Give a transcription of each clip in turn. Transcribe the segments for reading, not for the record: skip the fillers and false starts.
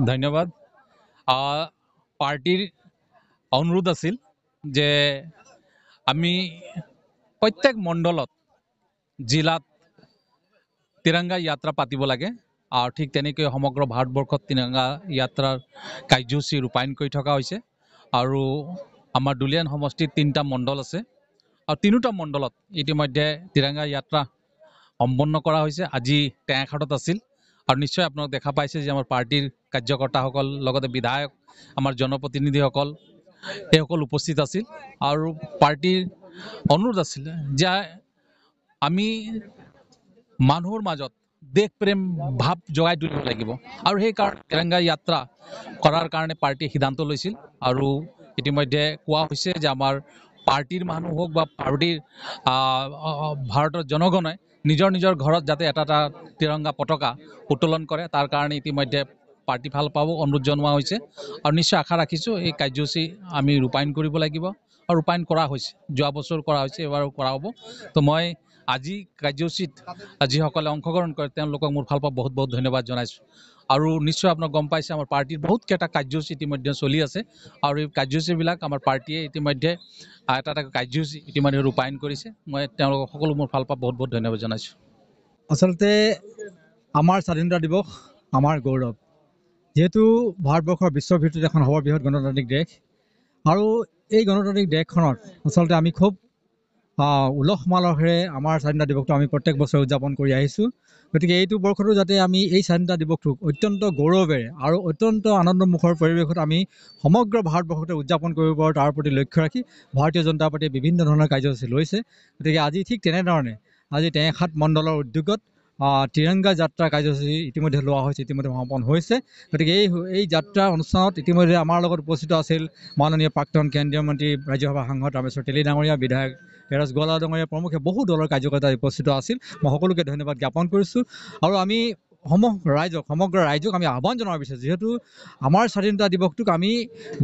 ধন্যবাদ। পাৰ্টিৰ অনুৰোধ আছিল যে আমি প্ৰত্যেক মণ্ডলত জিলাত তিৰংগা যাত্ৰা পাতিব লাগে আৰু ঠিক তেনেকৈ সমগ্ৰ ভাৰতবৰ্ষত তিৰংগা যাত্ৰাৰ কাৰ্যসূচী ৰূপায়ণ কৰি থকা হৈছে আৰু আমাৰ দুলীয়ান সমষ্টিত 3টা মণ্ডল আছে আৰু তিনিটা মণ্ডলত ইতিমধ্যে তিৰংগা যাত্ৰা সম্পন্ন কৰা হৈছে। আজি টেঙাখাটত আছিল আৰু নিশ্চয় আপোনালোক দেখা পাইছে যে আমাৰ পাৰ্টিৰ কাৰ্যকৰ্তাসকল লগতে বিধায়ক আমাৰ জনপ্ৰতিনিধিসকল এইসকল উপস্থিত আছিল আৰু পাৰ্টিৰ অনুৰোধ আছিল যে আমি মানুহৰ মাজত দেশ প্ৰেম ভাৱ জগাই তুলিব লাগিব আৰু সেই কাৰণে তিৰংগা যাত্ৰা কৰাৰ কাৰণে পাৰ্টিয়ে সিদ্ধান্ত লৈছিল আৰু ইতিমধ্যে কোৱা হৈছে যে আমাৰ পাৰ্টিৰ মানুহ হওক বা পাৰ্টিৰ ভাৰতৰ জনগণে নিজৰ নিজৰ ঘৰত যাতে এটা এটা তিৰংগা পতাকা উত্তোলন কৰে তাৰ কাৰণে ইতিমধ্যে পাৰ্টি ভাল পাব অনুৰোধ জনোৱা হৈছে আৰু নিশ্চয় আশা ৰাখিছোঁ এই কাৰ্যসূচী আমি ৰূপায়ণ কৰিব লাগিব আৰু ৰূপায়ণ কৰা হৈছে। যোৱা বছৰ কৰা হৈছে, এবাৰো কৰা হ'ব। তো মই আজি কাৰ্যসূচীত যিসকলে অংশগ্ৰহণ কৰে তেওঁলোকক মোৰ ফালৰ পৰা বহুত বহুত ধন্যবাদ জনাইছোঁ আৰু নিশ্চয় আপোনাক গম পাইছে আমাৰ পাৰ্টিৰ বহুতকেইটা কাৰ্যসূচী ইতিমধ্যে চলি আছে আৰু এই কাৰ্যসূচীবিলাক আমাৰ পাৰ্টিয়ে ইতিমধ্যে এটা এটা কাৰ্যসূচী ইতিমধ্যে ৰূপায়ণ কৰিছে। মই তেওঁলোকক সকলো মোৰ ফালৰ পৰা বহুত বহুত ধন্যবাদ জনাইছোঁ। আচলতে আমাৰ স্বাধীনতা দিৱস আমাৰ গৌৰৱ, যিহেতু ভাৰতবৰ্ষৰ বিশ্বৰ ভিতৰত এখন সৰ্ববৃহৎ গণতান্ত্ৰিক দেশ আৰু এই গণতান্ত্ৰিক দেশখনত আচলতে আমি খুব উলহ মালহেৰে আমাৰ স্বাধীনতা দিৱসটো আমি প্ৰত্যেক বছৰে উদযাপন কৰি আহিছোঁ। গতিকে এইটো বৰ্ষতো যাতে আমি এই স্বাধীনতা দিৱসটোক অত্যন্ত গৌৰৱেৰে আৰু অত্যন্ত আনন্দমুখৰ পৰিৱেশত আমি সমগ্ৰ ভাৰতবৰ্ষতে উদযাপন কৰিব পাৰোঁ তাৰ প্ৰতি লক্ষ্য ৰাখি ভাৰতীয় জনতা পাৰ্টীয়ে বিভিন্ন ধৰণৰ কাৰ্যসূচী লৈছে। গতিকে আজি ঠিক তেনেধৰণে আজি টেঙাখাট মণ্ডলৰ উদ্যোগত তিৰংগা যাত্ৰা কাৰ্যসূচী ইতিমধ্যে লোৱা হৈছে, ইতিমধ্যে সমাপন হৈছে। গতিকে এই যাত্ৰা অনুষ্ঠানত ইতিমধ্যে আমাৰ লগত উপস্থিত আছিল মাননীয় প্ৰাক্তন কেন্দ্ৰীয় মন্ত্ৰী ৰাজ্যসভাৰ সাংসদ ৰামেশ্বৰ তেলী ডাঙৰীয়া, বিধায়ক এৰাজ গোৱালা ডাঙৰীয়া প্ৰমুখ্যে বহু দলৰ কাৰ্যকৰ্তা উপস্থিত আছিল। মই সকলোকে ধন্যবাদ জ্ঞাপন কৰিছোঁ আৰু আমি সমগ্ৰ ৰাইজক আমি আহ্বান জনাব বিচাৰিছোঁ, যিহেতু আমাৰ স্বাধীনতা দিৱসটোক আমি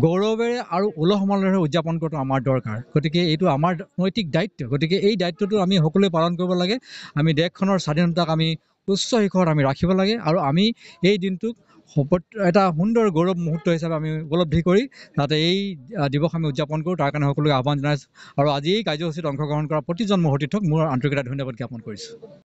গৌৰৱেৰে আৰু উলহ মালহেৰে উদযাপন কৰাটো আমাৰ দৰকাৰ। গতিকে এইটো আমাৰ নৈতিক দায়িত্ব। গতিকে এই দায়িত্বটো আমি সকলোৱে পালন কৰিব লাগে। আমি দেশখনৰ স্বাধীনতাক আমি উচ্চ শিখৰত আমি ৰাখিব লাগে আৰু আমি এই দিনটোক এটা সুন্দৰ গৌৰৱ মুহূৰ্ত হিচাপে আমি উপলব্ধি কৰি যাতে এই দিৱস আমি উদযাপন কৰোঁ তাৰ কাৰণে সকলোকে আহ্বান জনাইছোঁ আৰু আজি এই কাৰ্যসূচীত অংশগ্ৰহণ কৰা প্ৰতিজন মোৰ সতীৰ্থক মোৰ আন্তৰিকতা ধন্যবাদ জ্ঞাপন কৰিছোঁ।